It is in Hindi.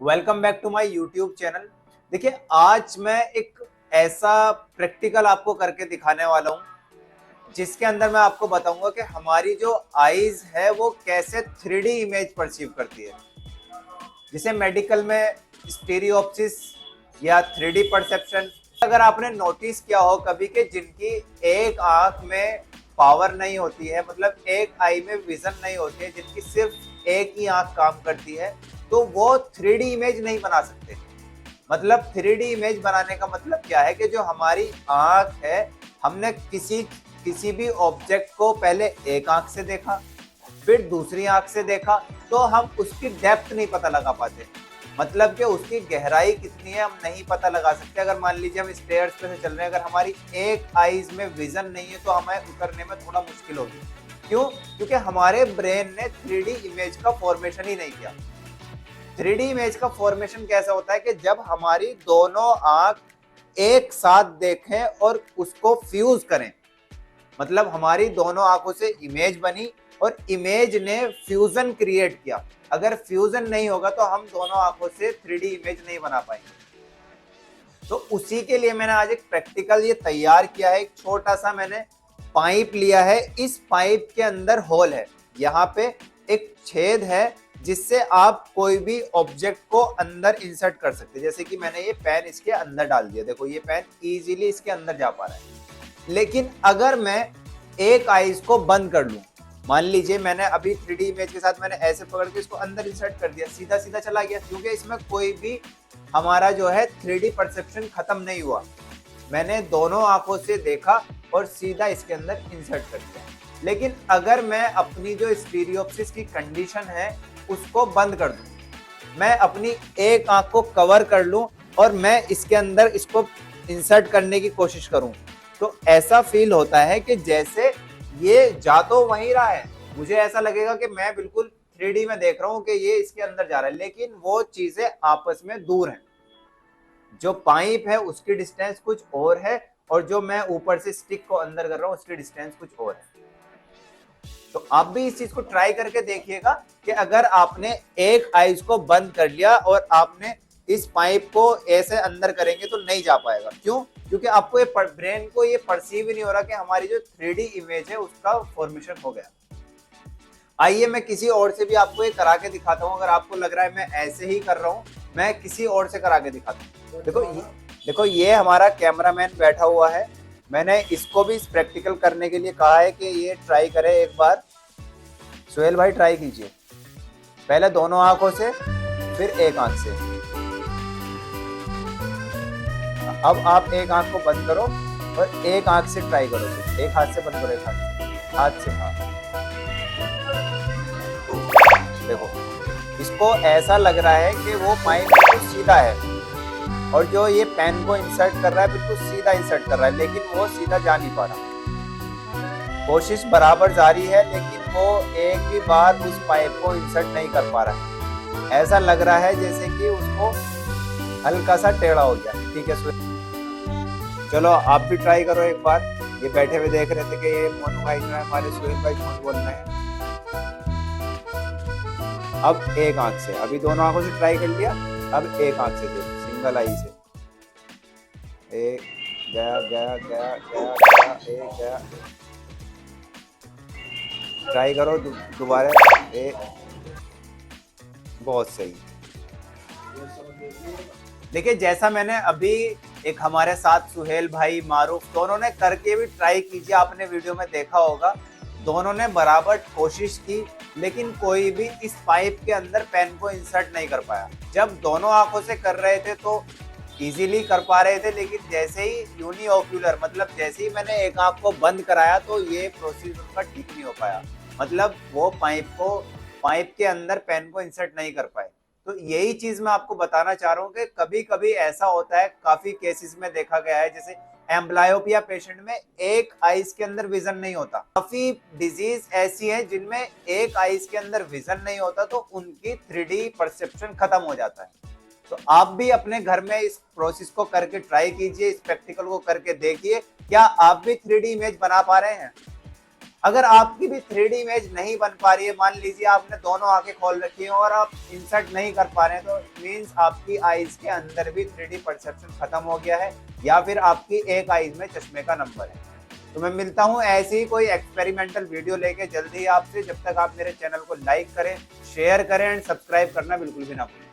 Welcome back to my YouTube channel. देखिए, आज मैं एक ऐसा प्रैक्टिकल आपको करके दिखाने वाला हूँ जिसके अंदर मैं आपको बताऊंगा कि हमारी जो आईज है वो कैसे 3D इमेज परसीव करती है, जिसे मेडिकल में स्टीरियोप्सिस या 3D परसेप्शन। अगर आपने नोटिस किया हो कभी कि जिनकी एक आंख में पावर नहीं होती है, मतलब एक आई में विजन नहीं होती है, जिनकी सिर्फ एक ही आंख काम करती है, तो वो 3D इमेज नहीं बना सकते। मतलब 3D इमेज बनाने का मतलब क्या है कि जो हमारी आंख है, हमने किसी भी ऑब्जेक्ट को पहले एक आंख से देखा, फिर दूसरी आंख से देखा, तो हम उसकी डेप्थ नहीं पता लगा पाते। मतलब कि उसकी गहराई कितनी है हम नहीं पता लगा सकते। अगर मान लीजिए हम स्टेयर्स पे से चल रहे हैं, अगर हमारी एक आईज में विजन नहीं है तो हमें उतरने में थोड़ा मुश्किल होगी। क्यों? क्योंकि हमारे ब्रेन ने 3D इमेज का फॉर्मेशन ही नहीं किया। 3D इमेज का फॉर्मेशन कैसा होता है कि जब हमारी दोनों आंख एक साथ देखें और उसको फ्यूज करें, मतलब हमारी दोनों आंखों से इमेज बनी और इमेज ने फ्यूजन क्रिएट किया। अगर फ्यूजन नहीं होगा तो हम दोनों आंखों से 3D इमेज नहीं बना पाएंगे। तो उसी के लिए मैंने आज एक प्रैक्टिकल ये तैयार किया है। एक छोटा सा मैंने पाइप लिया है, इस पाइप के अंदर होल है, यहाँ पे एक छेद है जिससे आप कोई भी ऑब्जेक्ट को अंदर इंसर्ट कर सकते हैं। जैसे कि मैंने ये पेन इसके अंदर डाल दिया, देखो ये पेन इजीली इसके अंदर जा पा रहा है। लेकिन अगर मैं एक आईज को बंद कर लूं, मान लीजिए मैंने अभी 3D इमेज के साथ मैंने ऐसे पकड़ के इसको अंदर इंसर्ट कर दिया, सीधा सीधा चला गया, क्योंकि इसमें कोई भी हमारा जो है 3D परसेप्शन खत्म नहीं हुआ। मैंने दोनों आंखों से देखा और सीधा इसके अंदर इंसर्ट कर दिया। लेकिन अगर मैं अपनी जो स्टीरियोप्सिस की कंडीशन है उसको बंद कर दूं, मैं अपनी एक आंख को कवर कर लूं और मैं इसके अंदर इसको इंसर्ट करने की कोशिश करूं, तो ऐसा फील होता है कि जैसे ये जा तो वहीं रहा है, मुझे ऐसा लगेगा कि मैं बिल्कुल 3D में देख रहा हूं कि ये इसके अंदर जा रहा है, लेकिन वो चीजें आपस में दूर हैं। जो पाइप है उसकी डिस्टेंस कुछ और है और जो मैं ऊपर से स्टिक को अंदर कर रहा हूं उसकी डिस्टेंस कुछ और है। तो आप भी इस चीज को ट्राई करके देखिएगा कि अगर आपने एक आईज को बंद कर लिया और आपने इस पाइप को ऐसे अंदर करेंगे तो नहीं जा पाएगा। क्यों? क्योंकि आपको ये ब्रेन को ये परसीव ही नहीं हो रहा कि हमारी जो 3D इमेज है उसका फॉर्मेशन हो गया। आइए मैं किसी और से भी आपको ये करा के दिखाता हूँ। अगर आपको लग रहा है मैं ऐसे ही कर रहा हूँ, मैं किसी और से करा के दिखाता हूँ। देखो ये हमारा कैमरामैन बैठा हुआ है, मैंने इसको भी इस प्रैक्टिकल करने के लिए कहा है कि ये ट्राई करे एक बार। सुहेल भाई ट्राई कीजिए, पहले दोनों आंखों से फिर एक आंख से। अब आप एक आंख को बंद करो और एक आंख से ट्राई करो, एक हाथ से बंद करो, एक हाथ से। हाँ देखो, इसको ऐसा लग रहा है कि वो पाइप बिल्कुल सीधा है और जो ये पेन को इंसर्ट कर रहा है बिल्कुल सीधा इंसर्ट कर रहा है, लेकिन वो सीधा जा नहीं पा रहा। कोशिश बराबर जारी है लेकिन वो एक भी बार उस पाइप को इंसर्ट नहीं कर पा रहा है। ऐसा लग रहा है जैसे कि उसको हल्का सा टेढ़ा हो गया। ठीक है, चलो आप भी ट्राई करो एक बार। ये बैठे हुए देख रहे थे कि ये मोनू भाई जो है हमारे सुहेल भाई कौन बोल रहे हैं। अब एक आंख से, अभी दोनों आंखों से ट्राई कर लिया, अब एक आंख से देखो, सिंगल आई से। एक गया गया गया गया गया, एक गया। ट्राई करो दोबारा। बहुत सही। देखिए, जैसा मैंने अभी एक हमारे साथ सुहेल भाई, मारूफ, दोनों ने करके भी ट्राई कीजिए, आपने वीडियो में देखा होगा, दोनों ने बराबर कोशिश की लेकिन कोई भी इस पाइप के अंदर पेन को इंसर्ट नहीं कर पाया। जब दोनों आंखों से कर रहे थे तो इजीली कर पा रहे थे, लेकिन जैसे ही यूनिओक्यूलर, मतलब जैसे ही मैंने एक आंख को बंद कराया तो ये प्रोसेस उनका ठीक नहीं हो पाया। मतलब वो पाइप के अंदर पेन को इंसर्ट नहीं कर पाए। तो यही चीज मैं आपको बताना चाह रहा हूँ कि कभी कभी ऐसा होता है, काफी केसेस में देखा गया है, जैसे एम्ब्लायोपिया पेशेंट में एक आईज के अंदर विजन नहीं होता। काफी डिजीज ऐसी है जिनमें एक आईज के अंदर विजन नहीं होता, तो उनकी 3D परसेप्शन खत्म हो जाता है। तो आप भी अपने घर में इस प्रोसेस को करके ट्राई कीजिए, इस प्रैक्टिकल को करके देखिए, क्या आप भी 3D इमेज बना पा रहे हैं। अगर आपकी भी 3D इमेज नहीं बन पा रही है, मान लीजिए आपने दोनों आंखें खोल रखी हैं और आप इंसर्ट नहीं कर पा रहे हैं, तो मीन्स आपकी आईज के अंदर भी 3D परसेप्शन खत्म हो गया है, या फिर आपकी एक आईज में चश्मे का नंबर है। तो मैं मिलता हूं ऐसी ही कोई एक्सपेरिमेंटल वीडियो लेके जल्दी ही आपसे। जब तक आप मेरे चैनल को लाइक करें, शेयर करें एंड सब्सक्राइब करना बिल्कुल भी ना भूलें।